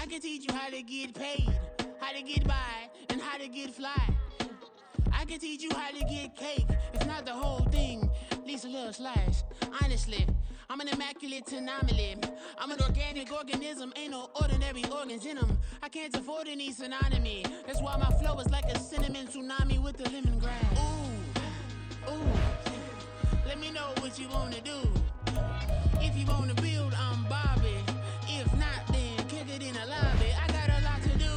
can teach you how to get paid, how to get by, and how to get fly. I can teach you how to get cake, if not the whole thing, at least a little slice. Honestly, I'm an immaculate anomaly. I'm an organic organism, ain't no ordinary organs in them. I can't afford any synonymy. That's why my flow is like a cinnamon tsunami with the lemongrass. Ooh, ooh, let me know what you wanna do. If you wanna build, I'm Bobby. If not, then kick it in the lobby. I got a lot to do.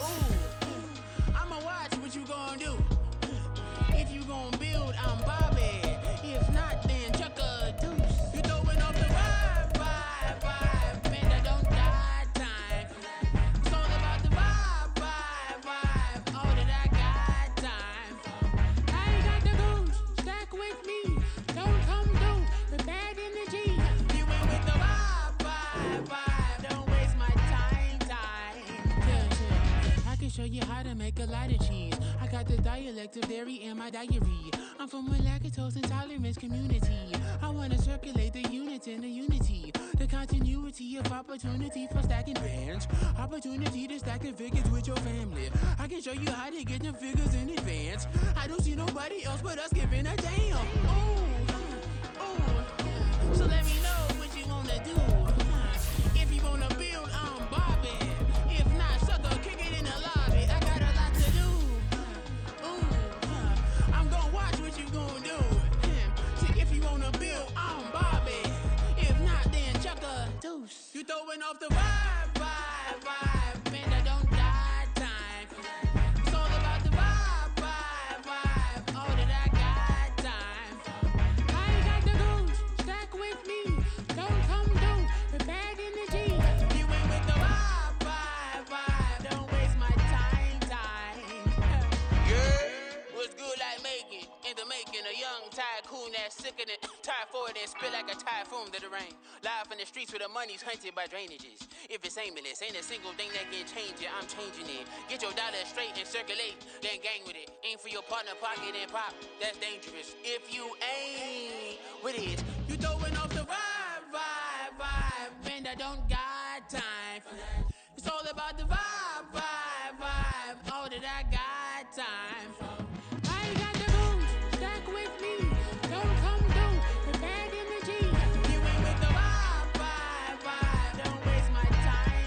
Ooh, I'ma watch what you gonna do. If you gonna build, I'm Bobby. If not, then chuck a deuce. You throwing off the vibe, man, that don't die time. It's all about the vibe, all that I got time. I ain't got the goose, stack with me. Don't come through with bad energy. You ain't with the vibe, don't waste my time. Yeah. I can show you how to make a lot of cheese. I got the dialect of dairy in my diary. I'm from a lactose intolerance community. I wanna circulate the units in the unity. The continuity of opportunity for stacking bands. Opportunity to stack the figures with your family. I can show you how to get the figures in advance. I don't see nobody else but us giving a damn. Ooh. So let me know what you wanna do. If you wanna build, I'm Bobby. If not, sucker, kick it in the lobby. I got a lot to do. Ooh, I'm gonna watch what you gonna do. See, if you wanna build, I'm Bobby. If not, then chuck a deuce. You throwing off the vibe, man, that don't die time. It's all about the vibe, all that I got time. I ain't got the goose, stack with me. Don't come through with bad energy. You ain't with the vibe, don't waste my time. Yeah, what's good like making, in the making, a young tycoon that's sicker than typhoid and spit like a typhoon to the rain. Live in the streets where the money's hunted by drainages. If it's aimless, ain't a single thing that can change it, I'm changing it. Get your dollar straight and circulate, then gang with it. Aim for your partner, pocket and pop, that's dangerous. If you ain't with it, you throwing off the vibe, man, that don't got time. It's all about the vibe, all that I got time. I ain't got the goose, stack with me. Don't come through with bad energy. You ain't with the vibe, don't waste my time.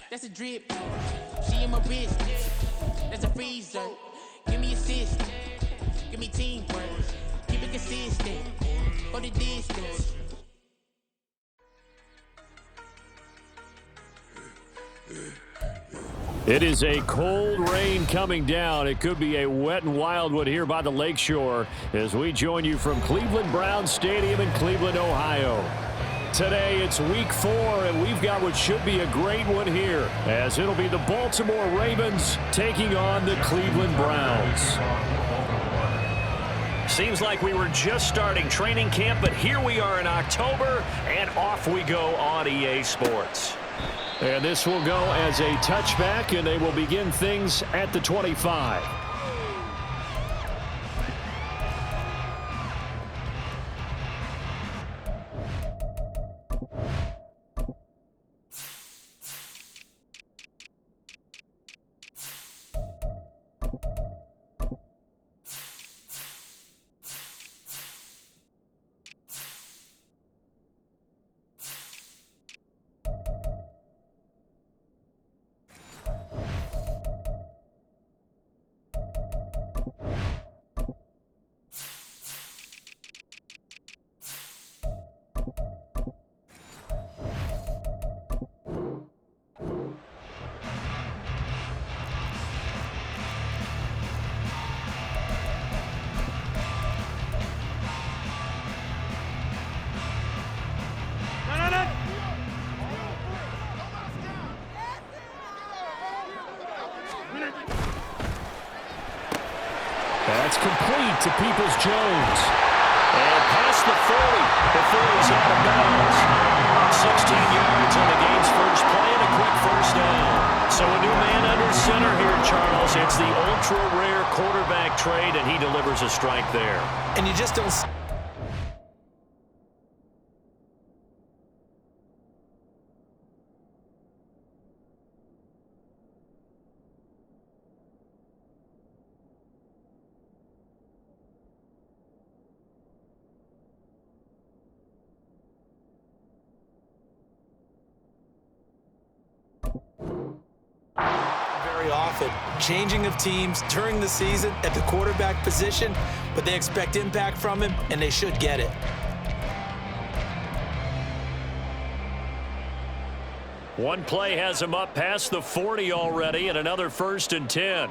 That's a drip. She in my wrist. That's a freezer. Give me assist. Give me teamwork. Keep it consistent. Go the distance. It is a cold rain coming down. It could be a wet and wild one here by the lakeshore as we join you from Cleveland Browns Stadium in Cleveland, Ohio. Today it's week 4, and we've got what should be a great one here, as it'll be the Baltimore Ravens taking on the Cleveland Browns. Seems like we were just starting training camp, but here we are in October, and off we go on EA Sports. And this will go as a touchback, and they will begin things at the 25. to Peoples-Jones. And past the 40 before he's out of bounds. 16 yards on the game's first play and a quick first down. So a new man under center here, Charles. It's the ultra-rare quarterback trade, and he delivers a strike there. And you just don't... very often, changing of teams during the season at the quarterback position, but they expect impact from him, and they should get it. One play has him up past the 40 already, and another 1st and 10.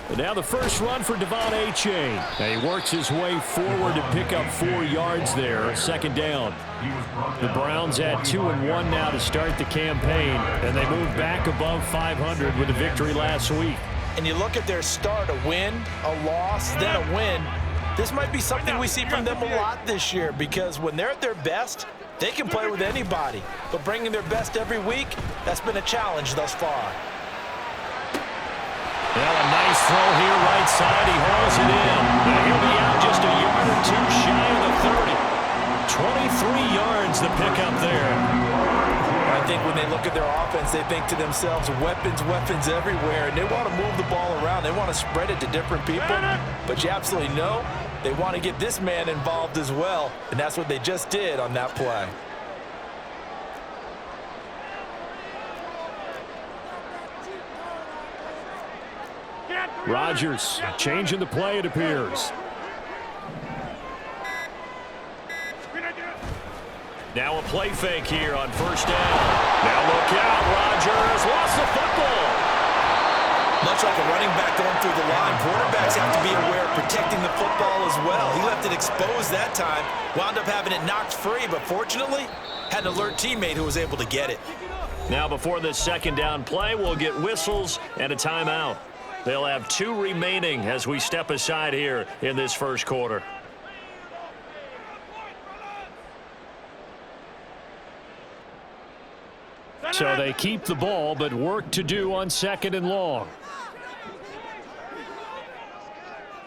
And now the first run for Devon Achane. He works his way forward to pick up 4 yards there, second down. The Browns at 2-1 now to start the campaign, and they move back above 500 with a victory last week. And you look at their start, a win, a loss, then a win. This might be something we see from them a lot this year, because when they're at their best, they can play with anybody. But bringing their best every week, that's been a challenge thus far. Well, a nice throw here right side. He hauls it in. And he'll be out just a yard or two shy of the 30. 23 yards the pickup there. I think when they look at their offense, they think to themselves, weapons, weapons everywhere, and they want to move the ball around. They want to spread it to different people. But you absolutely know they want to get this man involved as well, and that's what they just did on that play. Rodgers changing the play, it appears. Now a play fake here on first down. Now look out, Rodgers lost the football. Much like a running back going through the line, quarterbacks have to be aware of protecting the football as well. He left it exposed that time, wound up having it knocked free, but fortunately had an alert teammate who was able to get it. Now before this second down play, we'll get whistles and a timeout. They'll have 2 remaining as we step aside here in this first quarter. So they keep the ball, but work to do on 2nd and long.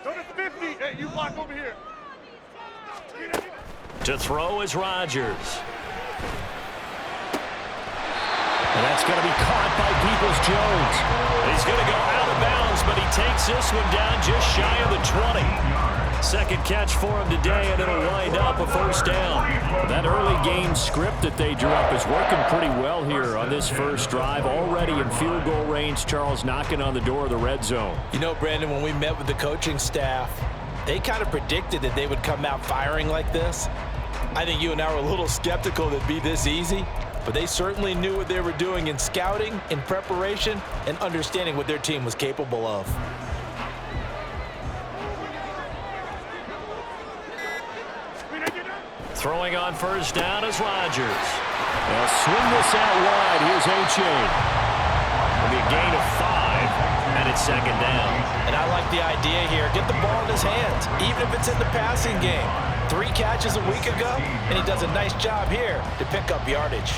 Go to 50. Hey, you block over here. To throw is Rodgers. And that's going to be caught by Peoples-Jones. He's going to go out of bounds, but he takes this one down just shy of the 20. Second catch for him today, and it'll wind up a first down. That early game script that they drew up is working pretty well here on this first drive. Already in field goal range, Charles knocking on the door of the red zone. You know, Brandon, when we met with the coaching staff, they kind of predicted that they would come out firing like this. I think you and I were a little skeptical that it'd be this easy, but they certainly knew what they were doing in scouting, in preparation, and understanding what their team was capable of. Throwing on first down is Rodgers. They'll swing this out wide. Here's Achane. It'll be a gain of 5, and it's second down. And I like the idea here. Get the ball in his hands, even if it's in the passing game. 3 catches a week ago, and he does a nice job here to pick up yardage.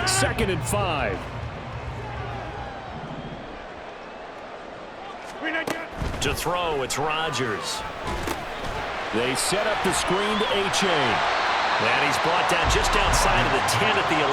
Second and 5. To throw, it's Rodgers. They set up the screen to Achane. And he's brought down just outside of the 10 at the 11.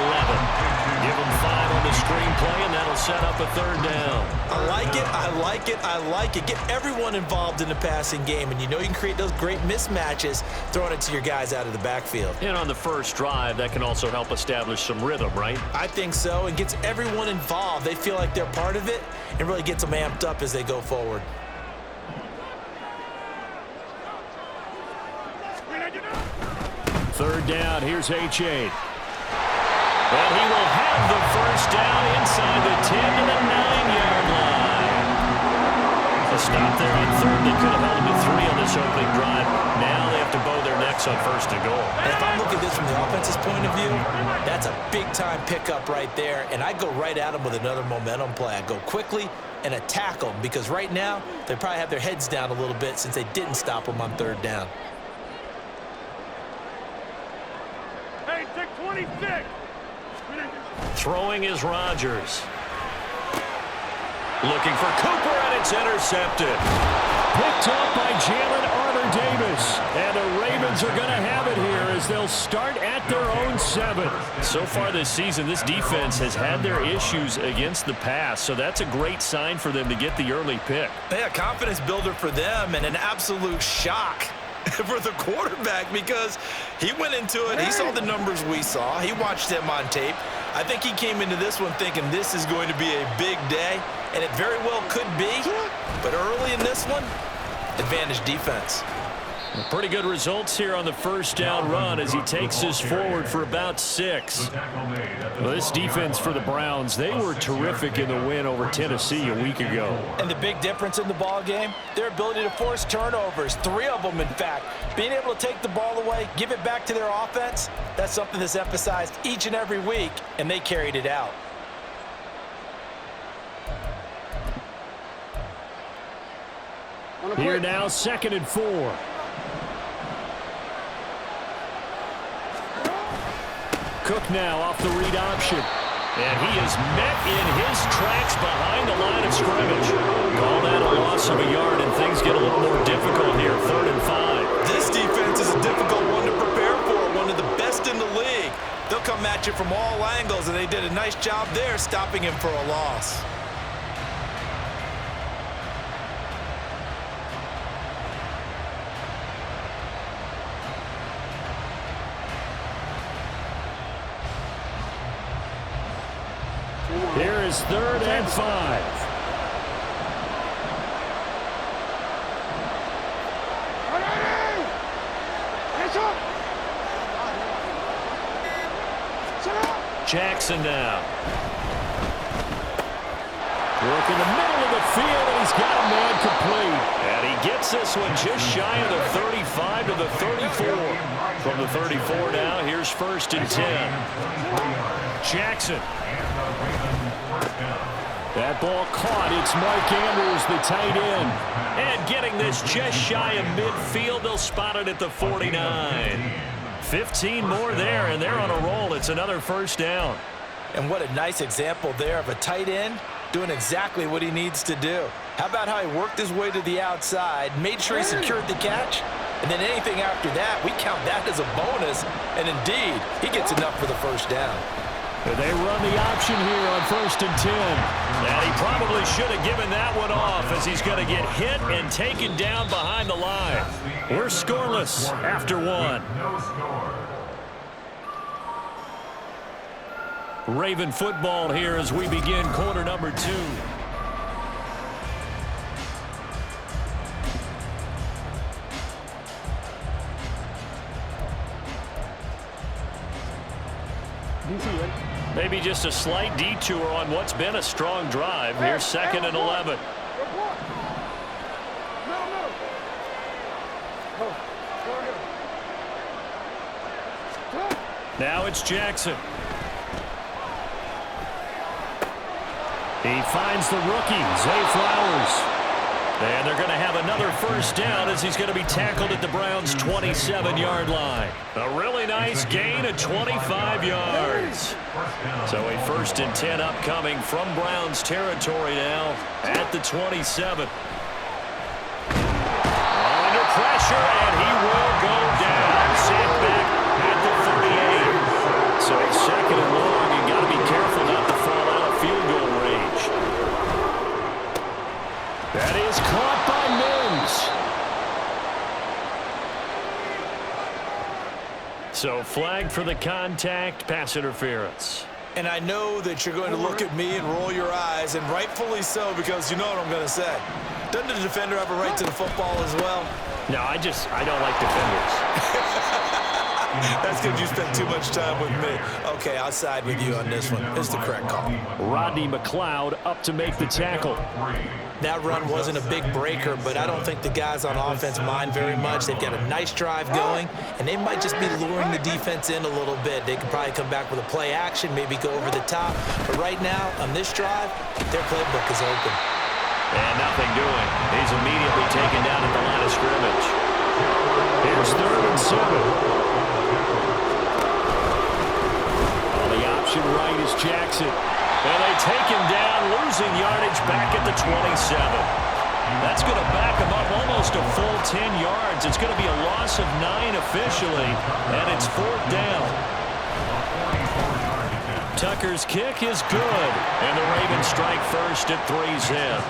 Give him 5 on the screenplay, and that'll set up a third down. I like it, I like it, I like it. Get everyone involved in the passing game, and you know you can create those great mismatches throwing it to your guys out of the backfield. And on the first drive, that can also help establish some rhythm, right? I think so, and gets everyone involved. They feel like they're part of it, and really gets them amped up as they go forward. Third down, here's Achane. And he will have the first down inside the 10 to the 9-yard line. A stop there on third. They could have held him to 3 on this opening drive. Now they have to bow their necks on first and goal. And if I'm looking at this from the offense's point of view, that's a big-time pickup right there. And I go right at him with another momentum play. I go quickly and attack them because right now they probably have their heads down a little bit since they didn't stop them on third down. Hey, take 26. Throwing is Rodgers. Looking for Cooper, and it's intercepted. Picked off by Jalen Armour-Davis. And the Ravens are going to have it here as they'll start at their own 7. So far this season, this defense has had their issues against the pass, so that's a great sign for them to get the early pick. Yeah, confidence builder for them and an absolute shock for the quarterback because he went into it. He saw the numbers we saw. He watched them on tape. I think he came into this one thinking this is going to be a big day, and it very well could be. But early in this one, advantage defense. Pretty good results here on the first down run as he takes us forward for about 6. Well, this defense for the Browns, they were terrific in the win over Tennessee a week ago. And the big difference in the ball game, their ability to force turnovers, 3 of them in fact. Being able to take the ball away, give it back to their offense, that's something that's emphasized each and every week, and they carried it out. Here now, 2nd and 4. Cook now off the read option. And he is met in his tracks behind the line of scrimmage. Call that a loss of a yard, and things get a little more difficult here, 3rd and 5. This defense is a difficult one to prepare for, one of the best in the league. They'll come at you from all angles, and they did a nice job there stopping him for a loss. Here is 3rd and 5. Jackson now. Work in the middle of the field, and he's got a man complete. And he gets this one just shy of the 35 to the 34. From the 34 now, here's 1st and 10. Jackson. That ball caught. It's Mark Andrews, the tight end. And getting this just shy of midfield, they'll spot it at the 49. 15 more there, and they're on a roll. It's another first down. And what a nice example there of a tight end doing exactly what he needs to do. How about how he worked his way to the outside, made sure he secured the catch, and then anything after that, we count that as a bonus, and indeed, he gets enough for the first down. They run the option here on 1st and 10. And he probably should have given that one off as he's going to get hit and taken down behind the line. We're scoreless after 1. Raven football here as we begin quarter number 2. Maybe just a slight detour on what's been a strong drive. Here's 2nd and 11. Now it's Jackson. He finds the rookie, Zay Flowers. And they're going to have another first down as he's going to be tackled at the Browns' 27-yard line. A really nice gain of 25 yards. So a 1st and 10 upcoming from Browns territory now at the 27. Under pressure, and he will go down. Sacked back at the 38. So it's 2nd and long. You got to be careful not to fall out of field goal range. That is caught by Mims. So flag for the contact, pass interference. And I know that you're going to look at me and roll your eyes, and rightfully so, because you know what I'm going to say. Doesn't the defender have a right to the football as well? No, I don't like defenders. That's because you spent too much time with me. Okay, I'll side with you on this one. It's the correct call. Rodney McLeod up to make the tackle. That run wasn't a big breaker, but I don't think the guys on offense mind very much. They've got a nice drive going, and they might just be luring the defense in a little bit. They could probably come back with a play action, maybe go over the top. But right now, on this drive, their playbook is open. And nothing doing. He's immediately taken down at the line of scrimmage. Here's 3rd and 7. On the option right is Jackson. And they take him down, losing yardage back at the 27. That's going to back him up almost a full 10 yards. It's going to be a loss of 9 officially, and it's 4th down. Tucker's kick is good, and the Ravens strike first at 3-zip.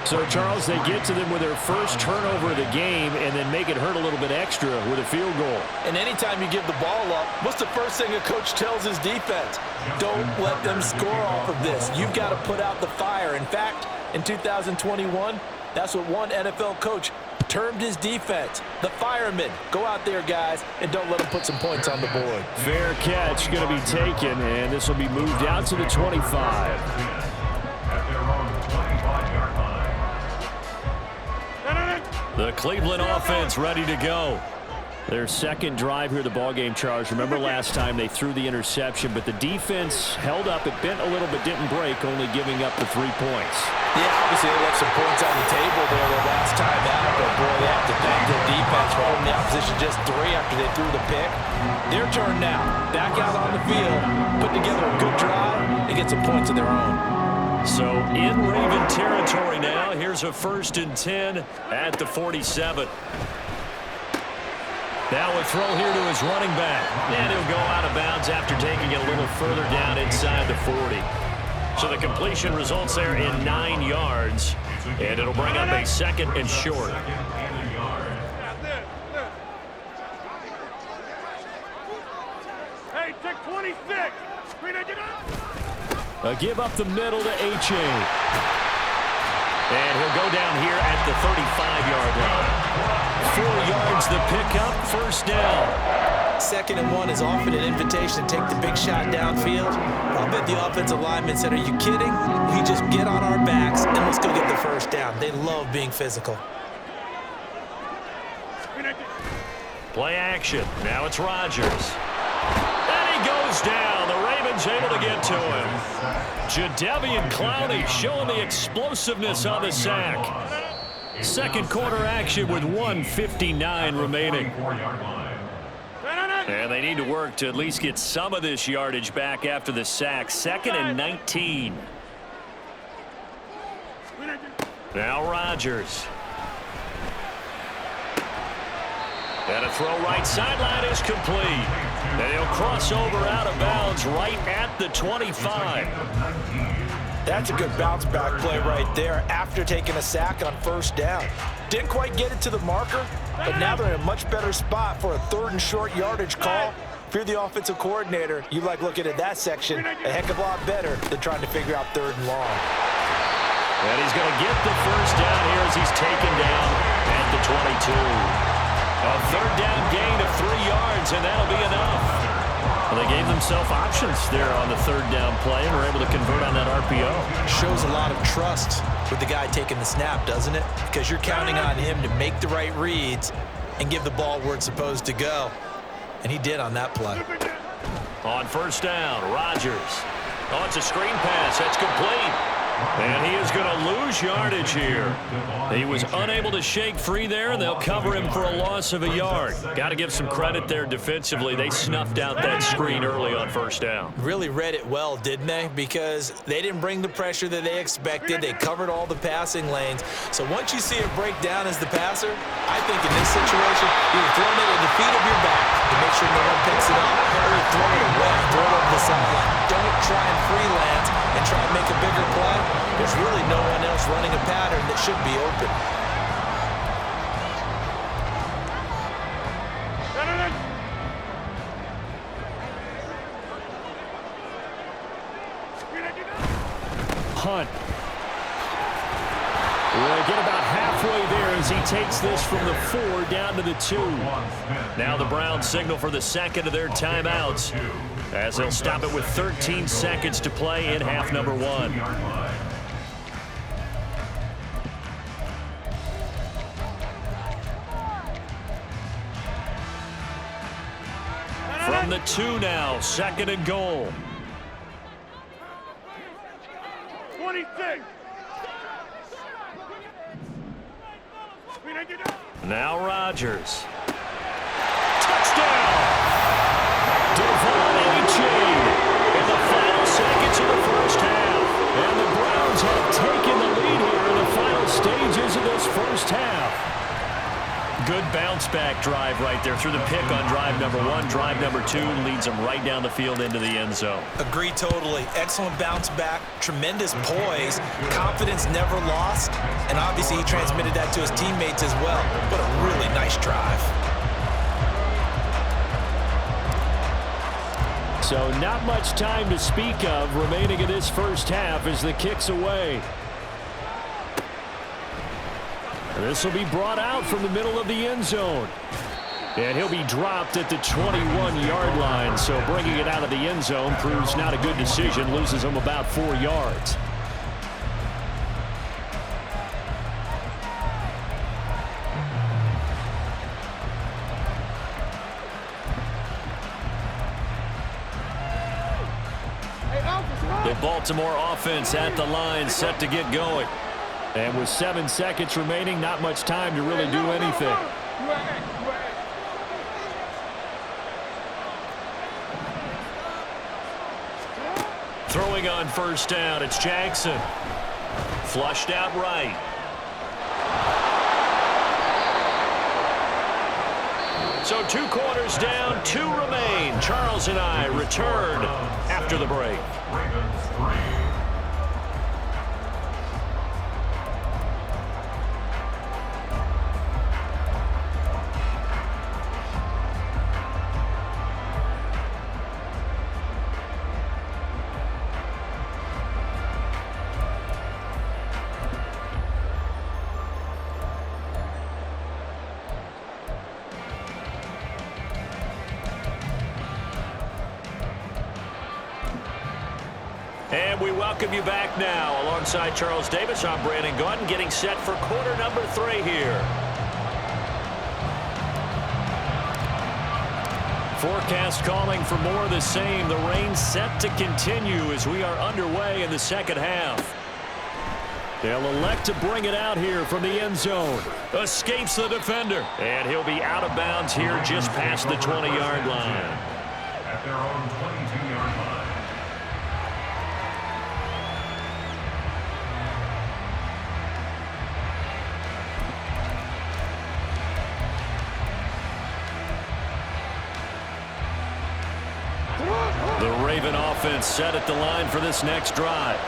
So, Charles, they get to them with their first turnover of the game and then make it hurt a little bit extra with a field goal. And anytime you give the ball up, what's the first thing a coach tells his defense? Don't let them score off of this. You've got to put out the fire. In fact, in 2021, that's what one NFL coach termed his defense, the firemen. Go out there, guys, and don't let them put some points on the board. Fair catch going to be taken, and this will be moved out to the 25. The Cleveland offense ready to go. Their second drive here, the ballgame, Charles. Remember last time they threw the interception, but the defense held up. It bent a little bit, didn't break, only giving up the 3 points. Yeah, obviously they left some points on the table there the last time out, but boy, they have to thank their defense for holding the opposition just 3 after they threw the pick. Their turn now. Back out on the field, put together a good drive, and get some points of their own. So in Raven territory now. Here's a 1st and 10 at the 47. Now a throw here to his running back. And he'll go out of bounds after taking it a little further down inside the 40. So the completion results there in 9 yards. And it'll bring up a 2nd and short. Hey, take 26. A give up the middle to H.A. And he'll go down here at the 35-yard line. 4 yards the pickup, 1st down. 2nd and 1 is often an invitation to take the big shot downfield. I'll bet the offensive lineman said, are you kidding? We just get on our backs and let's go get the 1st down. They love being physical. Play action. Now it's Rodgers. And he goes down. The Ravens able to get to him. Jadeveon Clowney showing the explosiveness on the sack. 2nd quarter action with 1:59 remaining. And they need to work to at least get some of this yardage back after the sack. 2nd and 19. Now Rodgers. And a throw right sideline is complete. And he'll cross over out of bounds right at the 25. That's a good bounce back play right there after taking a sack on 1st down. Didn't quite get it to the marker, but now they're in a much better spot for a 3rd and short yardage call. If you're the offensive coordinator, you like looking at that section a heck of a lot better than trying to figure out 3rd and long. And he's going to get the 1st down here as he's taken down at the 22. A 3rd down gain of 3 yards, and that'll be enough. Well, they gave themselves options there on the 3rd down play and were able to convert on that RPO. Shows a lot of trust with the guy taking the snap, doesn't it? Because you're counting on him to make the right reads and give the ball where it's supposed to go. And he did on that play. On 1st down, Rodgers. Oh, it's a screen pass. That's complete. And he is going to lose yardage here. He was unable to shake free there, and they'll cover him for a loss of a yard. Got to give some credit there defensively. They snuffed out that screen early on 1st down. Really read it well, didn't they? Because they didn't bring the pressure that they expected. They covered all the passing lanes. So once you see it break down as the passer, I think in this situation, you're throwing it at the feet of your back to make sure no one picks it up, or you're throwing it away, throw it over the sideline. Don't try and freelance and try and make a bigger play. There's really no one else running a pattern that should be open. Hunt. We'll get about halfway there as he takes this from the 4 down to the 2. Now the Browns signal for the second of their timeouts, as they'll stop it with 13 seconds to play in half number 1. From the 2 now, 2nd and goal. 26. Now Rodgers. Touchdown! Devon A-Chain in the final seconds of the first half. And the Browns have taken the lead here in the final stages of this first half. Good bounce-back drive right there through the pick on drive number 1. Drive number 2 leads them right down the field into the end zone. Agree totally. Excellent bounce back, tremendous poise, confidence never lost, and obviously he transmitted that to his teammates as well. What a really nice drive. So not much time to speak of remaining in this first half as the kick's away. This will be brought out from the middle of the end zone. And he'll be dropped at the 21-yard line. So bringing it out of the end zone proves not a good decision. Loses him about 4 yards. The Baltimore offense at the line, set to get going. And with 7 seconds remaining, not much time to really do anything. Throwing on first down, it's Jackson. Flushed out right. So 2 quarters down, 2 remain. Charles and I return after the break. And we welcome you back now. Alongside Charles Davis, I'm Brandon Gaudin, getting set for quarter number 3 here. Forecast calling for more of the same. The rain set to continue as we are underway in the second half. They'll elect to bring it out here from the end zone. Escapes the defender. And he'll be out of bounds here just past the 20-yard line. At their own 22-yard line. The Raven offense set at the line for this next drive.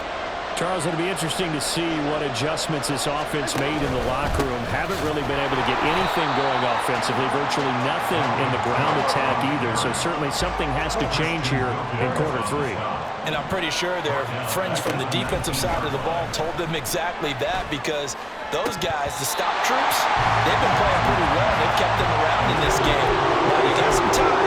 Charles, it'll be interesting to see what adjustments this offense made in the locker room. Haven't really been able to get anything going offensively, virtually nothing in the ground attack either. So certainly something has to change here in quarter 3. And I'm pretty sure their friends from the defensive side of the ball told them exactly that, because those guys, the stop troops, they've been playing pretty well. They've kept them around in this game. Now you got some time.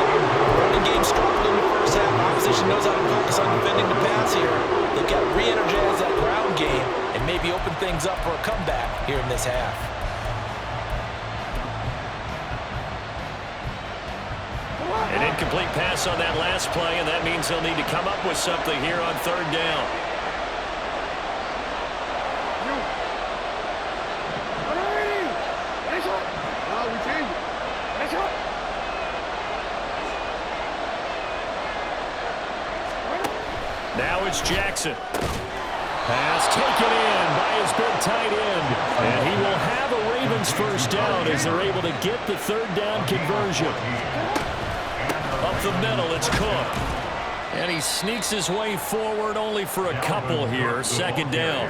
Running game struggled in the first half. Opposition knows how to focus on defending the pass here. They've got to re-energize that ground game and maybe open things up for a comeback here in this half. An incomplete pass on that last play, and that means they'll need to come up with something here on 3rd down. Now it's Jackson. Pass taken in by his big tight end. And he will have a Ravens first down as they're able to get the 3rd down conversion. Up the middle, it's Cook. And he sneaks his way forward only for a couple here. 2nd down.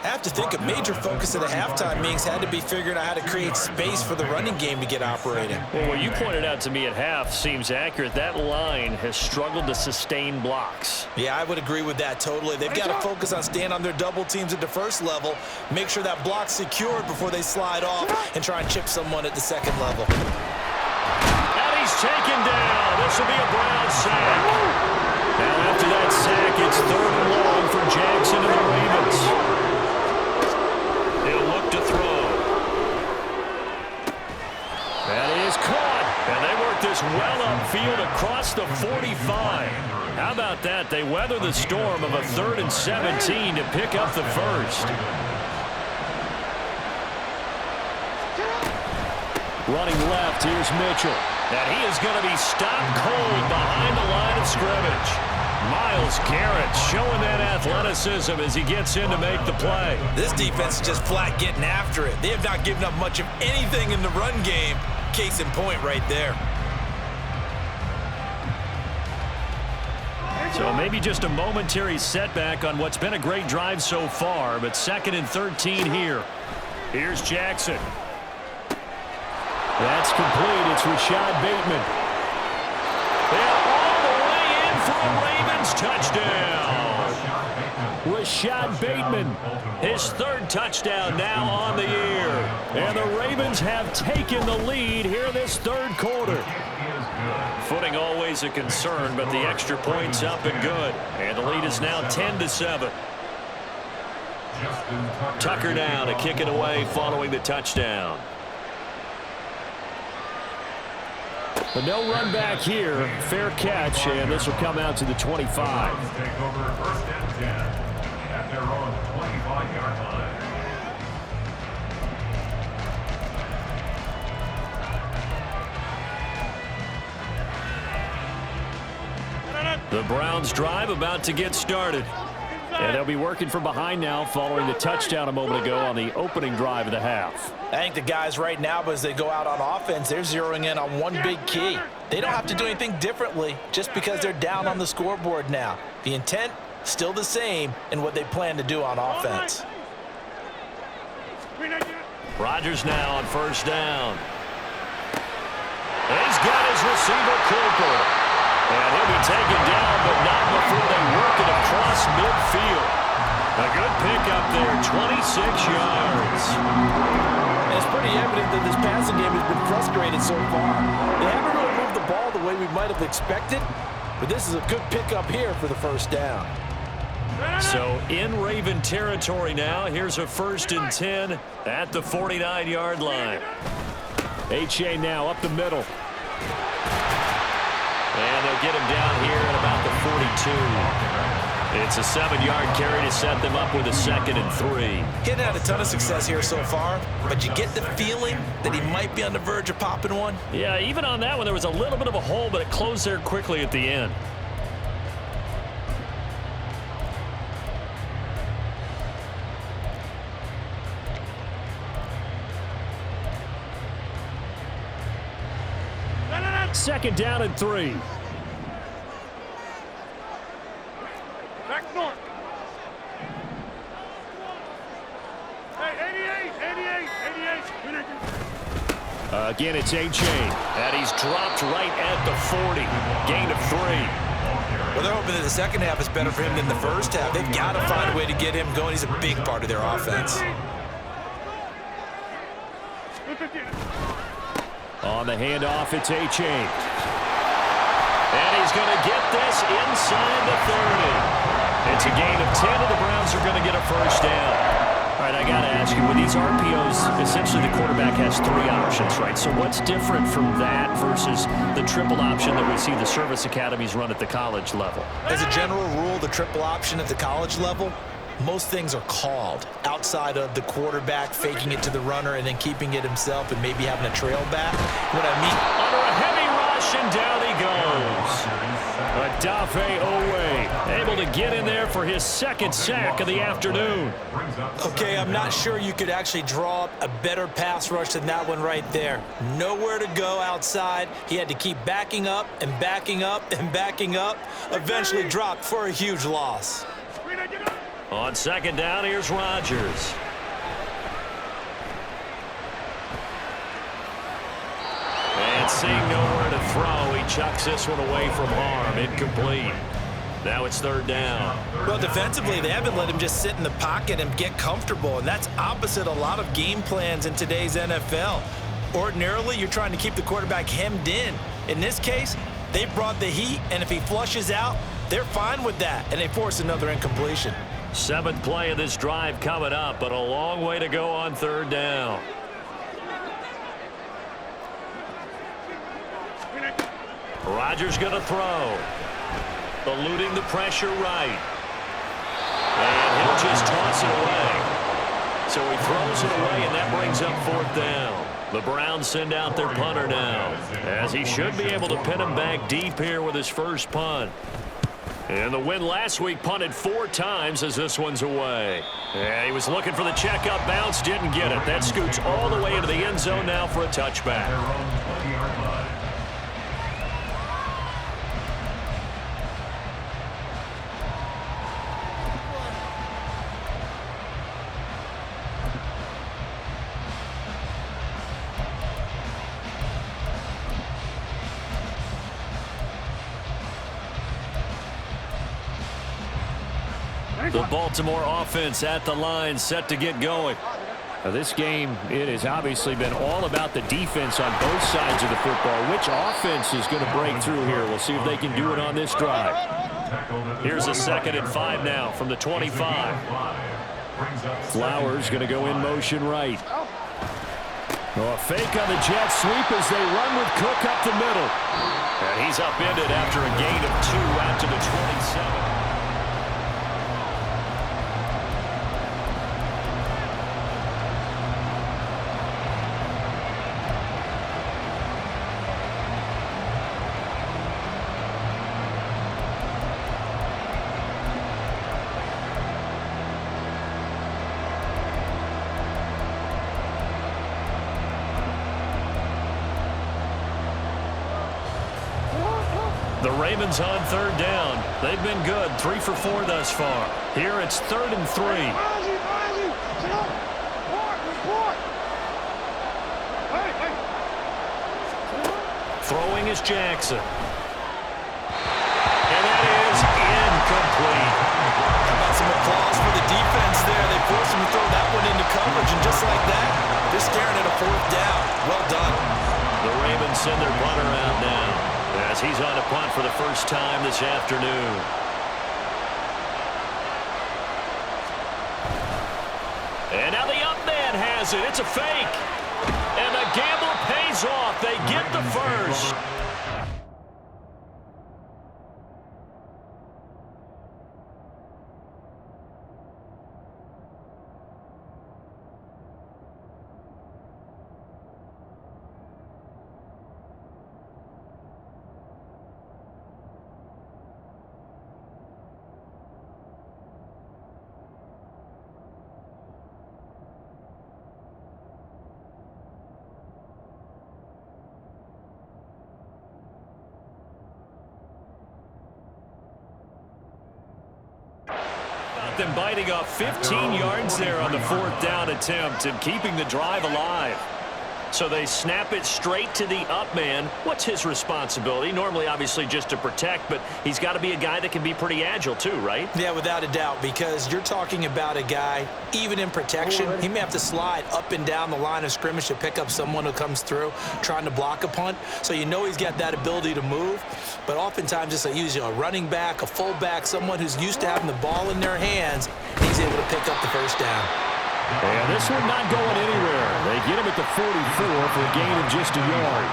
I have to think a major focus of the halftime meetings had to be figuring out how to create space for the running game to get operating. Well, what you pointed out to me at half seems accurate. That line has struggled to sustain blocks. Yeah, I would agree with that totally. They've got to focus on staying on their double teams at the first level, make sure that block's secured before they slide off and try and chip someone at the second level. And he's taken down. This will be a Brown sack. Now after that sack, it's 3rd and long for Jackson and the Ravens. He'll look to throw. That is caught. And they work this well upfield across the 45. How about that? They weather the storm of a 3rd and 17 to pick up the first. Running left, here's Mitchell. And he is going to be stopped cold behind the line of scrimmage. Myles Garrett showing that athleticism as he gets in to make the play. This defense is just flat getting after it. They have not given up much of anything in the run game. Case in point right there. So maybe just a momentary setback on what's been a great drive so far, but 2nd and 13 here. Here's Jackson. That's complete. It's Rashad Bateman. And all the way in for a Ravens touchdown. Rashad Bateman, his 3rd touchdown now on the year. And the Ravens have taken the lead here this 3rd quarter. Footing always a concern, but the extra point's up and good. And the lead is now 10-7. Tucker now to kick it away following the touchdown. But no run back here. Fair catch, and this will come out to the 25. Take over 1st and 10 at their own 25-yard line. The Browns drive about to get started. And they'll be working from behind now following the touchdown a moment ago on the opening drive of the half. I think the guys right now, as they go out on offense, they're zeroing in on one big key. They don't have to do anything differently just because they're down on the scoreboard now. The intent, still the same in what they plan to do on offense. Rodgers now on 1st down. He's got his receiver Cooper. And he'll be taken down, but not before they work it across midfield. A good pickup there, 26 yards. And it's pretty evident that this passing game has been frustrated so far. They haven't really moved the ball the way we might have expected, but this is a good pickup here for the 1st down. So in Raven territory now, here's a 1st and 10 at the 49-yard line. H.A. now up the middle. And they'll get him down here at about the 42. It's a 7-yard carry to set them up with a 2nd and 3. Getting had a ton of success here so far, but you get the feeling that he might be on the verge of popping one. Yeah, even on that one, there was a little bit of a hole, but it closed there quickly at the end. Second down and 3. Back north. Hey, 88. Again, it's A-Chain. And he's dropped right at the 40. Gain of 3. Well, they're hoping that the second half is better for him than the first half. They've got to find a way to get him going. He's a big part of their offense. On the handoff, it's A-Chain. And he's going to get this inside the 30. It's a gain of 10, and the Browns are going to get a 1st down. All right, I got to ask you, with these RPOs, essentially the quarterback has 3 options, right? So what's different from that versus the triple option that we see the service academies run at the college level? As a general rule, the triple option at the college level, most things are called outside of the quarterback faking it to the runner and then keeping it himself and maybe having a trail back. What I mean, under a heavy rush, and down he goes. Odafe Owe able to get in there for his 2nd sack of the afternoon. Okay, I'm not sure you could actually draw up a better pass rush than that one right there. Nowhere to go outside. He had to keep backing up and backing up and backing up. Eventually dropped for a huge loss. On second down, here's Rodgers. And seeing nowhere to throw, he chucks this one away from harm. Incomplete. Now it's third down. Well, defensively, they haven't let him just sit in the pocket and get comfortable, and that's opposite a lot of game plans in today's NFL. Ordinarily, you're trying to keep the quarterback hemmed in. In this case, they brought the heat, and if he flushes out, they're fine with that, and they force another incompletion. 7th play of this drive coming up, but a long way to go on third down. Rodgers going to throw. Eluding the pressure right. And he'll just toss it away. So he throws it away, and that brings up 4th down. The Browns send out their punter now, as he should be able to pin him back deep here with his first punt. And the win last week punted 4 times as this one's away. And he was looking for the checkup bounce, didn't get it. That scoots all the way into the end zone now for a touchback. The Baltimore offense at the line, set to get going. Now this game, it has obviously been all about the defense on both sides of the football. Which offense is going to break through here? We'll see if they can do it on this drive. Here's a 2nd and 5 now from the 25. Flowers going to go in motion right. Oh, a fake on the jet sweep as they run with Cook up the middle. And he's upended after a gain of 2 out to the 27. The Ravens on third down. They've been good, 3 for 4 thus far. Here it's 3rd and 3. Throwing is Jackson. And that is incomplete. How about some applause for the defense there? They forced him to throw that one into coverage, and just like that, they're staring at a 4th down. Well done. The Ravens send their punter out now, as he's on a punt for the first time this afternoon. And now the up man has it. It's a fake. And the gamble pays off. They get the first. Them biting off 15 yards there on the 4th down attempt and keeping the drive alive. So they snap it straight to the up man. What's his responsibility? Normally, obviously, just to protect, but he's got to be a guy that can be pretty agile too, right? Yeah, without a doubt, because you're talking about a guy, even in protection, he may have to slide up and down the line of scrimmage to pick up someone who comes through trying to block a punt. So you know he's got that ability to move, but oftentimes it's usually a running back, a fullback, someone who's used to having the ball in their hands, and he's able to pick up the first down. And this one not going anywhere. They get him at the 44 for a gain of just a yard.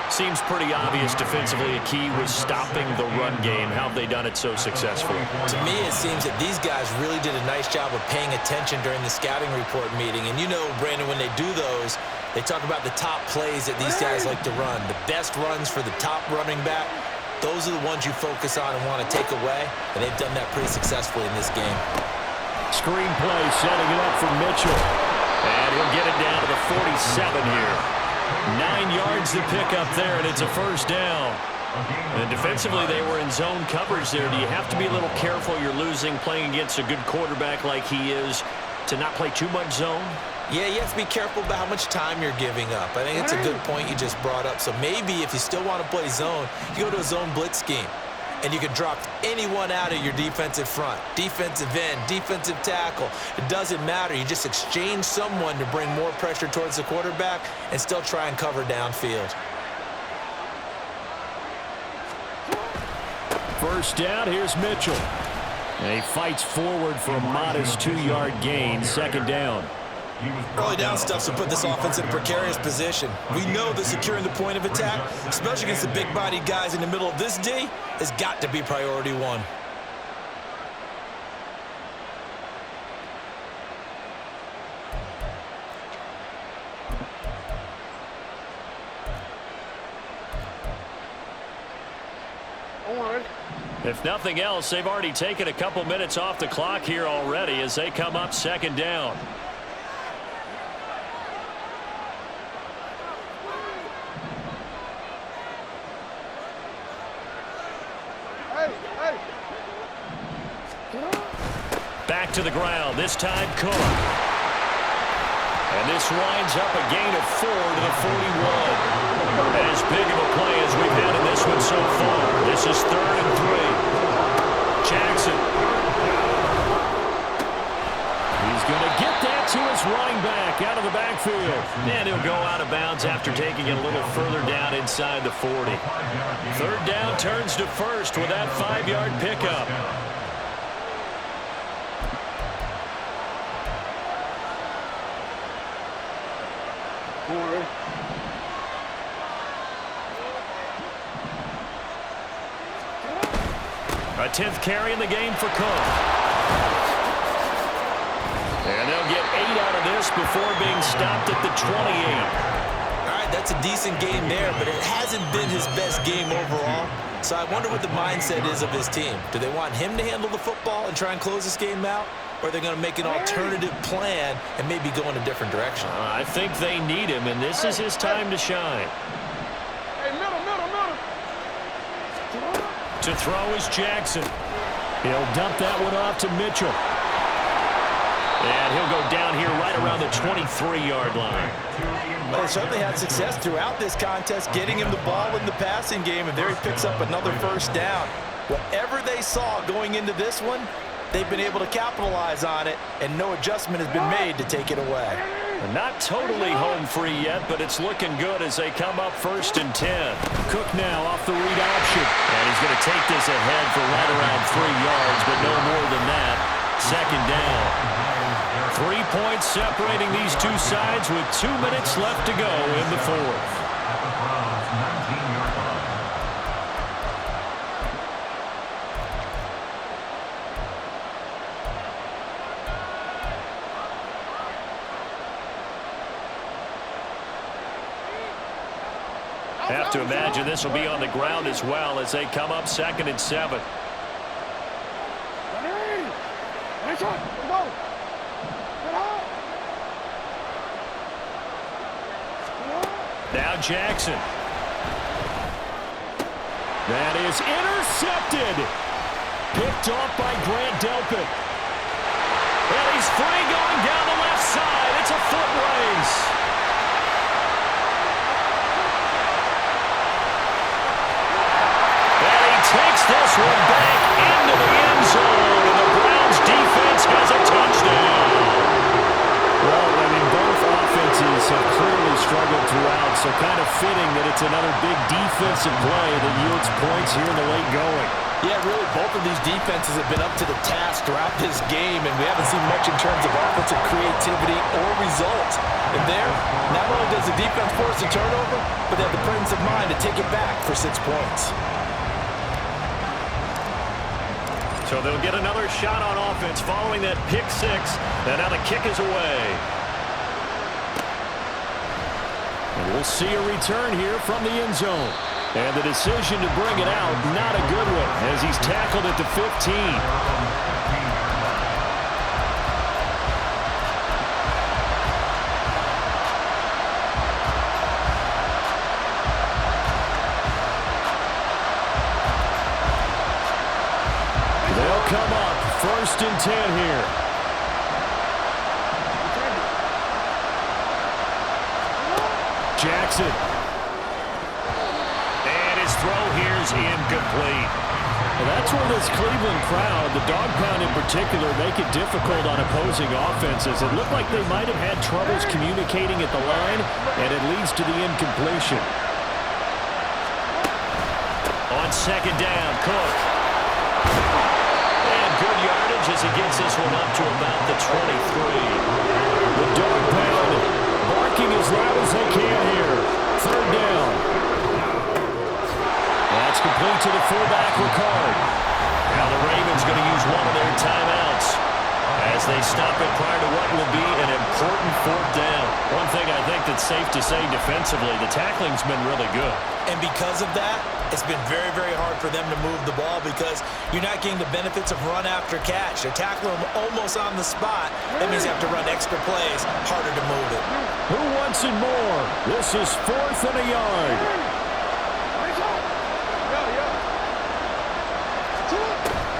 Seems pretty obvious defensively a key was stopping the run game. How have they done it so successfully? To me, it seems that these guys really did a nice job of paying attention during the scouting report meeting. And you know, Brandon, when they do those, they talk about the top plays that these guys like to run. The best runs for the top running back, those are the ones you focus on and want to take away. And they've done that pretty successfully in this game. Screen play setting it up for Mitchell. And he'll get it down to the 47 here. 9 yards to pick up there, and it's a first down. And defensively, they were in zone coverage there. Do you have to be a little careful? You're losing, playing against a good quarterback like he is, to not play too much zone? Yeah, you have to be careful about how much time you're giving up. I think it's a good point you just brought up. So maybe if you still want to play zone, you go to a zone blitz scheme. And you can drop anyone out of your defensive front, defensive end, defensive tackle. It doesn't matter. You just exchange someone to bring more pressure towards the quarterback and still try and cover downfield. First down, here's Mitchell. And he fights forward for a modest 2-yard gain, second down. Early down stuff to put this offense in a precarious position. We know that securing the point of attack, especially against the big-bodied guys in the middle of this D, has got to be priority one. If nothing else, they've already taken a couple minutes off the clock here already as they come up second down. Back to the ground, this time Cook. And this winds up a gain of 4 to the 41. As big of a play as we've had in this one so far. This is 3rd and 3. Jackson. He's going to get that to his running back out of the backfield. And he'll go out of bounds after taking it a little further down inside the 40. 3rd down turns to 1st with that 5-yard pickup. A 10th carry in the game for Cook. And they'll get 8 out of this before being stopped at the 28. All right, that's a decent game there, but it hasn't been his best game overall. So I wonder what the mindset is of his team. Do they want him to handle the football and try and close this game out? Or are they going to make an alternative plan and maybe go in a different direction? I think they need him, and this is his time to shine. Hey, middle. To throw is Jackson. He'll dump that one off to Mitchell. And he'll go down here right around the 23-yard line. Well, they certainly had success throughout this contest, getting him the ball in the passing game, and there he picks up another first down. Whatever they saw going into this one, they've been able to capitalize on it, and no adjustment has been made to take it away. Not totally home free yet, but it's looking good as they come up 1st and 10. Cook now off the read option. And he's going to take this ahead for right around 3 yards, but no more than that. Second down. 3 points separating these two sides with 2 minutes left to go in the 4th. Have to imagine this will be on the ground as well as they come up 2nd and 7. Now Jackson. That is intercepted. Picked off by Grant Delpit. And he's free going down the left side. It's a foot race. Takes this one back into the end zone, and the Browns defense has a touchdown. Well, I mean, both offenses have clearly struggled throughout, so kind of fitting that it's another big defensive play that yields points here in the late going. Yeah, really, both of these defenses have been up to the task throughout this game, and we haven't seen much in terms of offensive creativity or results. And there, not only does the defense force a turnover, but they have the presence of mind to take it back for 6 points. So they'll get another shot on offense following that pick 6. And now the kick is away. And we'll see a return here from the end zone. And the decision to bring it out, not a good one, as he's tackled at the 15. first and 10 here. Jackson. And his throw here's incomplete. Well, that's where this Cleveland crowd, the dog pound in particular, make it difficult on opposing offenses. It looked like they might have had troubles communicating at the line, and it leads to the incompletion. On second down, Cook. And good yardage as he gets this one up to about the 23. The dog pound barking as loud as they can here. Third down. That's complete to the fullback, Ricard. Now the Ravens going to use one of their timeouts as they stop it prior to what will be an important fourth down. One thing I think that's safe to say defensively, the tackling's been really good. And because of that, it's been very, very hard for them to move the ball because you're not getting the benefits of run after catch. They're tackling them almost on the spot. That means you have to run extra plays, harder to move it. Who wants it more? This is 4th and a yard.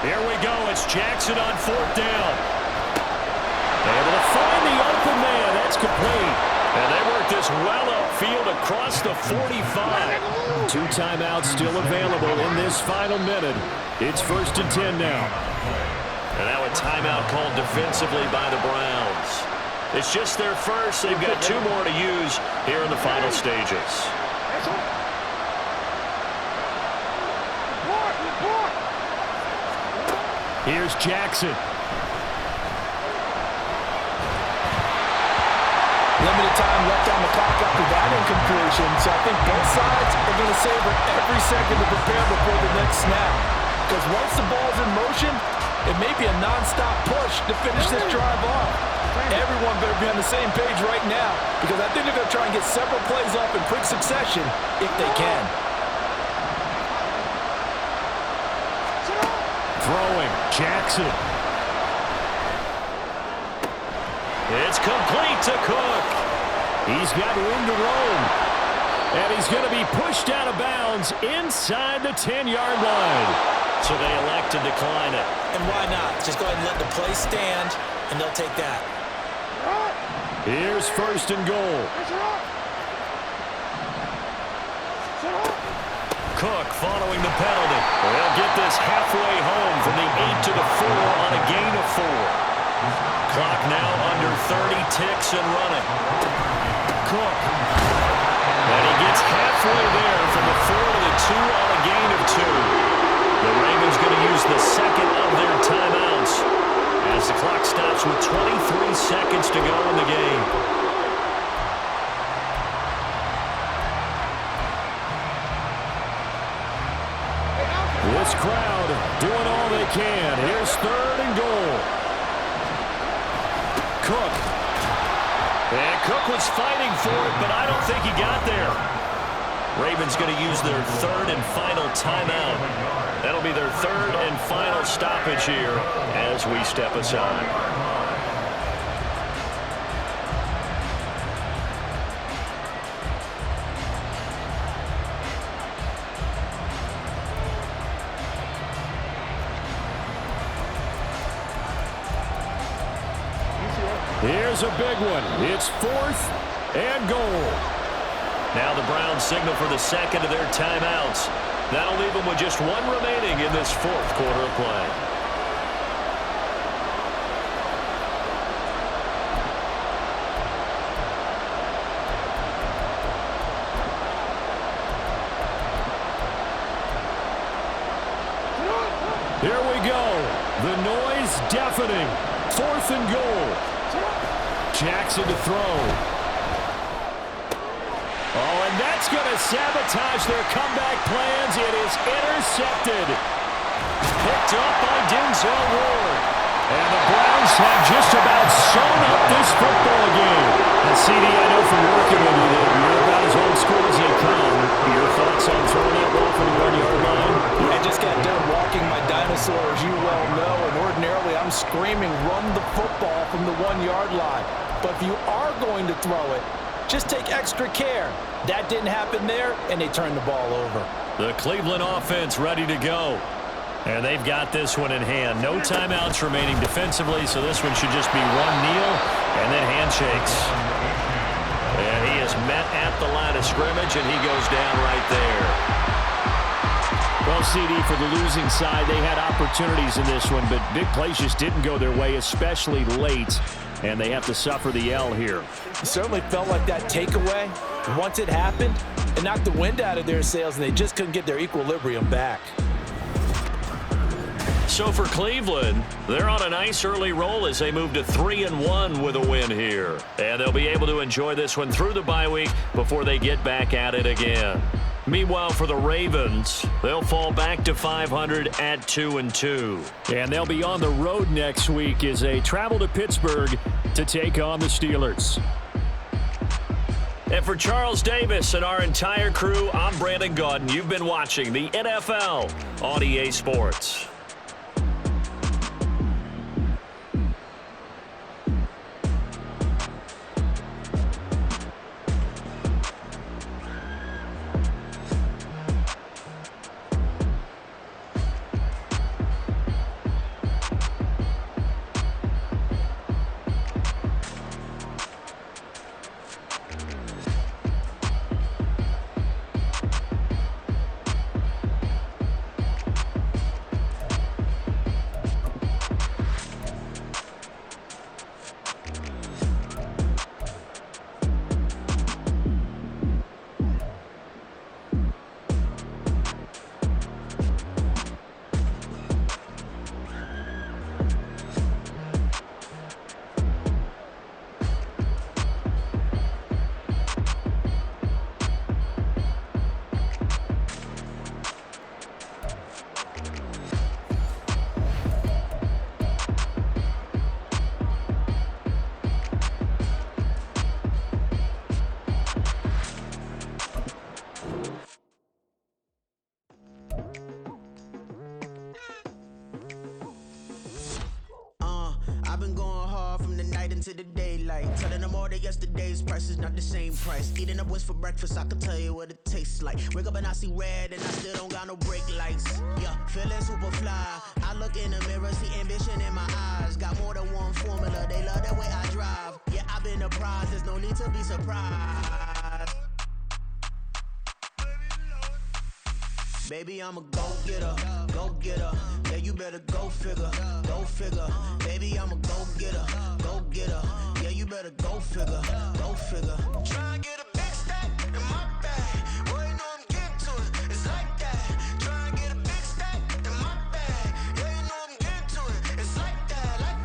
Here we go. It's Jackson on 4th down. Able to find the open man. That's complete. And they work this well upfield across the 45. 2 timeouts still available in this final minute. It's 1st and 10 now. And now a timeout called defensively by the Browns. It's just their first. They've got 2 more to use here in the final stages. Here's Jackson. Limited time left on the clock after that incompletion, so I think both sides are going to savor every second to prepare before the next snap. Because once the ball's in motion, it may be a non-stop push to finish this drive off. Everyone better be on the same page right now because I think they're going to try and get several plays off in quick succession if they can. Throwing, Jackson. It's complete to Cook. He's got room to roam. And he's going to be pushed out of bounds inside the 10-yard line. So they elect to decline it. And why not? Just go ahead and let the play stand, and they'll take that. Here's 1st and goal. Cook following the penalty. They'll get this halfway home from the 8 to the 4 on a gain of 4. Clock now under 30 ticks and running. Cook. And he gets halfway there from the 4 to the 2 on a gain of 2. The Ravens going to use the second of their timeouts as the clock stops with 23 seconds to go in the game. This crowd doing all they can. Here's 3rd and goal. Cook. And Cook was fighting for it, but I don't think he got there. Ravens going to use their 3rd and final timeout. That'll be their 3rd and final stoppage here as we step aside. Here's a big one. It's 4th and goal. Now the Browns signal for the second of their timeouts. That'll leave them with just 1 remaining in this 4th quarter of play. Here we go. The noise deafening. 4th and goal. Jackson to throw. Oh, and that's going to sabotage their comeback plans. It is intercepted. Picked up by Denzel Ward. And the Browns have just about sewn up this football game. And CD, I know from working with you that you're about as old school as they come. Your thoughts on throwing that ball from the 1-yard line? I just got done walking my dinosaur, as you well know, and ordinarily I'm screaming, run the football from the 1-yard line. But if you are going to throw it, just take extra care. That didn't happen there, and they turned the ball over. The Cleveland offense ready to go. And they've got this one in hand. No timeouts remaining defensively, so this one should just be one kneel and then handshakes. And he is met at the line of scrimmage, and he goes down right there. Well, CD, for the losing side, they had opportunities in this one, but big plays just didn't go their way, especially late, and they have to suffer the L here. It certainly felt like that takeaway. Once it happened, it knocked the wind out of their sails, and they just couldn't get their equilibrium back. So for Cleveland, they're on a nice early roll as they move to 3-1 with a win here. And they'll be able to enjoy this one through the bye week before they get back at it again. Meanwhile, for the Ravens, they'll fall back to 500 at 2-2. And they'll be on the road next week as they travel to Pittsburgh to take on the Steelers. And for Charles Davis and our entire crew, I'm Brandon Gaudin. You've been watching the NFL on EA Sports. into the daylight. Telling them all that yesterday's price is not the same price. Eating up what's for breakfast, I can tell you what it tastes like. Wake up and I see red and I still don't got no brake lights. Yeah, feeling super fly. I look in the mirror, see ambition in my eyes. Got more than one formula, they love the way I drive. Yeah, I've been a prize, there's no need to be surprised. Baby, I'm a go-getter, go-getter. Yeah, you better go figure, go figure. Baby, I'm a go-getter, go-getter. Yeah, you better go figure, go figure. Try and get a big stack in my bag. Boy, you know I'm getting to it, it's like that. Try and get a big stack in my bag. Yeah, you know I'm getting to it, it's like that, like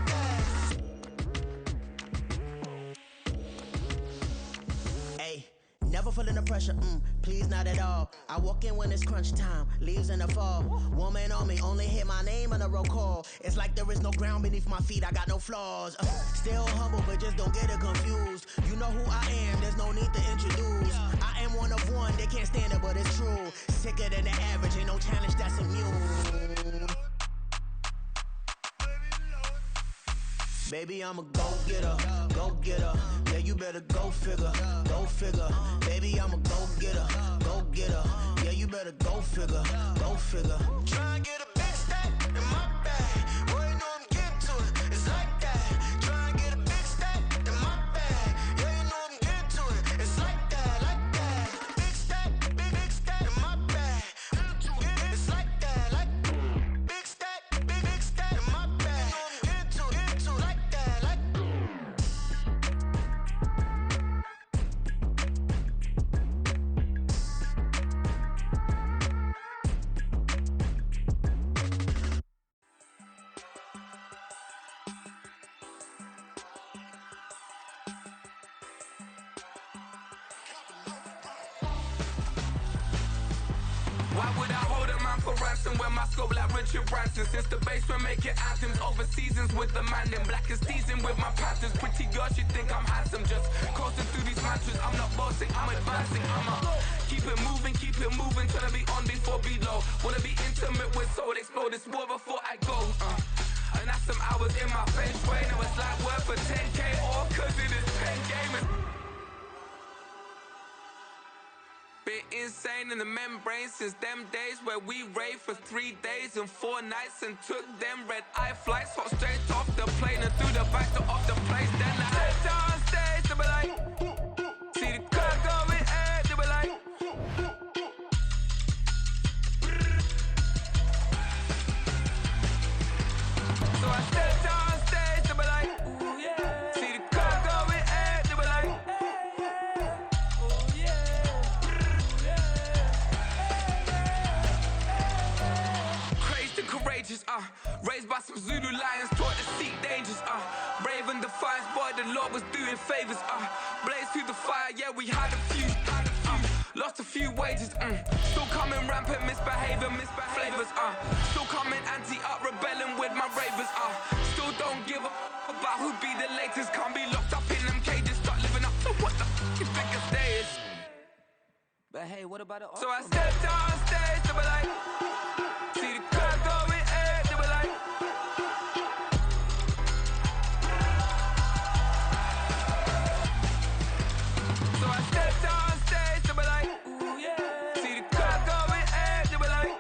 that. Hey. Never feeling the pressure, please not at all. I walk in when it's crunch time, leaves in the fall. Woman on me, only hit my name on a roll call. It's like there is no ground beneath my feet, I got no flaws. Still humble, but just don't get it confused. You know who I am, there's no need to introduce. I am one of one, they can't stand it, but it's true. Sicker than the average, ain't no challenge that's immune. Baby, I'm a go-getter, go-getter. Yeah, you better go figure, go figure. Baby, I'm a go-getter, go-getter. Yeah, you better go figure, go figure. Try and get a big stack in my bag. Boy, you know I'm getting to it, it's like that. Try and get a big stack in my bag. Yeah, you know I'm getting to it, it's like that, like that. Big stack, big stack in my bag. It's like that, like big stack in my bag. Get to like that, like. Why would I hold a man for ransom when my scope like Richard Branson? Since the basement making anthems over seasons with the man in black is teasing with my patterns. Pretty girl, she think I'm handsome. Just coasting through these mantras. I'm not bossing, I'm advancing. I'ma keep it moving, trying to be on before below. Wanna be intimate with soul, explode this war before I go. And that's some hours in my bench way. Now it's like work for 10K all cause it is pen gaming. Been insane in the membrane since them days where we raved for 3 days and 4 nights and took them red-eye flights, hot straight off the plane and through the back door of the place. Then I head down stage, they be like, see the crowd going air, they be like, so I step down stage, they be like, ooh yeah. See the crowd going air, they be like, ooh yeah. Crazed and courageous, raised by some Zulu lions, taught to seek dangers, brave and defiant, boy, the Lord was doing favors, blaze through the fire, yeah, we had a few, lost a few wages, still coming rampant, misbehaving, flavors, still coming anti-up, rebelling with my ravers, still don't give a about who'd be the latest, can't be locked up in them cages, start living up to what the you think a day is. But hey, what about the So I stepped on stage, they be like, see the crowd going air, they be like, so I stepped on stage, they be like, ooh yeah. See the crowd going air, they be like,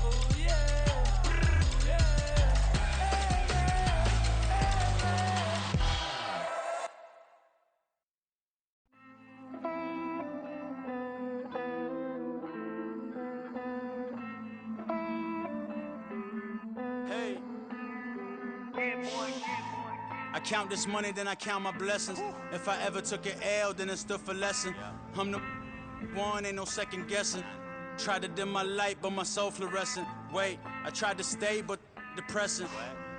ooh yeah. Hey. I count this money, then I count my blessings. If I ever took an L, then it stood for lesson. I'm the one, ain't no second guessing. Tried to dim my light, but my soul fluorescent. Wait, I tried to stay, but depressing.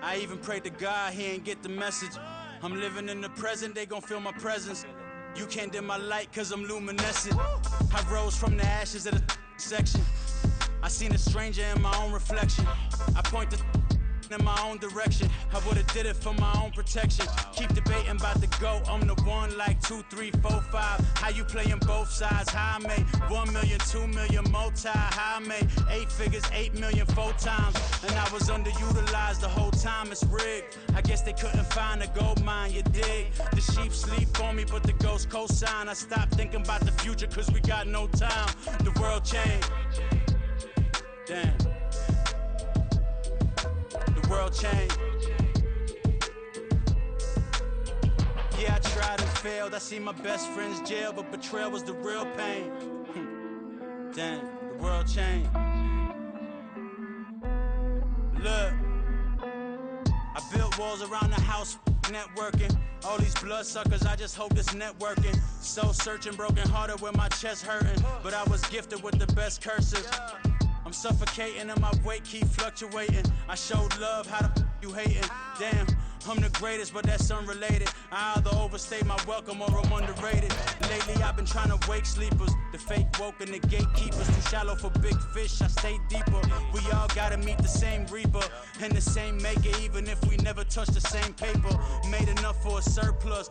I even prayed to God, he ain't get the message. I'm living in the present, they gon' feel my presence. You can't dim my light, cause I'm luminescent. I rose from the ashes of the section. I seen a stranger in my own reflection. I point the in my own direction. I would've did it for my own protection. Keep debating about the GOAT. I'm the one like 2, 3, 4, 5. How you playing both sides? How I made 1 million, 2 million, multi. How I made 8 figures, 8 million, 4 times. And I was underutilized the whole time. It's rigged. I guess they couldn't find a gold mine, you dig? The sheep sleep on me, but the ghost co-sign. I stopped thinking about the future, cause we got no time. The world changed. Damn. The world changed. Yeah, I tried and failed. I see my best friends jail, but betrayal was the real pain. Damn, the world changed. Look, I built walls around the house, networking. All these bloodsuckers, I just hope this networking. Soul searching, broken hearted with my chest hurting. But I was gifted with the best curses. I'm suffocating and my weight keep fluctuating. I showed love, how the you hating? Damn, I'm the greatest, but that's unrelated. I either overstay my welcome or I'm underrated. Lately I've been trying to wake sleepers. The fake woke and the gatekeepers. Too shallow for big fish, I stay deeper. We all gotta meet the same reaper and the same maker, even if we never touch the same paper. Made enough for a surplus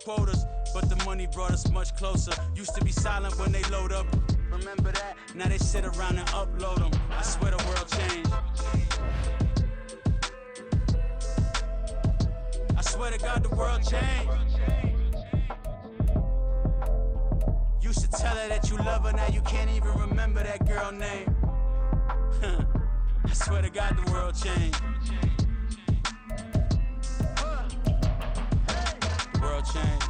quotas, but the money brought us much closer. Used to be silent when they load up. Remember that? Now they sit around and upload them. I swear the world changed. I swear to God the world changed. Used to tell her that you love her, now you can't even remember that girl name. I swear to God the world changed. The world changed.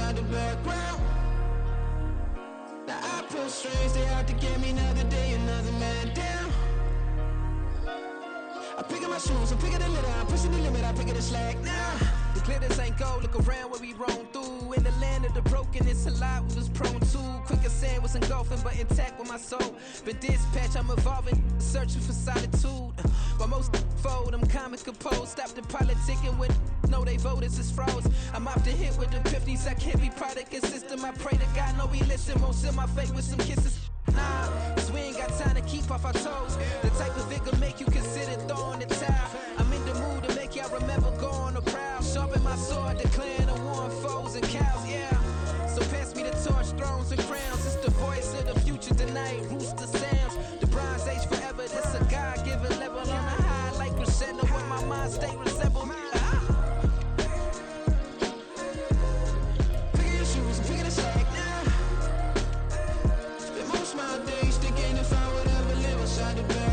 out the background. Now I pull strings, they out to get me another day, another man down. I'm picking my shoes, I'm picking the litter, I'm pushing the limit, I'm picking the slack now. The glitters ain't gold, look around where we roam through. In the land of the broken, it's a lot we was prone to. Quick as sand was engulfing, but intact with my soul. But dispatch, I'm evolving, searching for solitude. While most fold, I'm comic composed. Stop the politicking when know they voters is frauds. I'm off the hit with the 50s, I can't be product and system. I pray to God, no, he listen, won't seal my fate with some kisses. Nah, cause we ain't got time to keep off our toes. The type of vigor make you consider throwing the towel. I'm in the mood to make y'all remember going to proud. Sharpen my sword,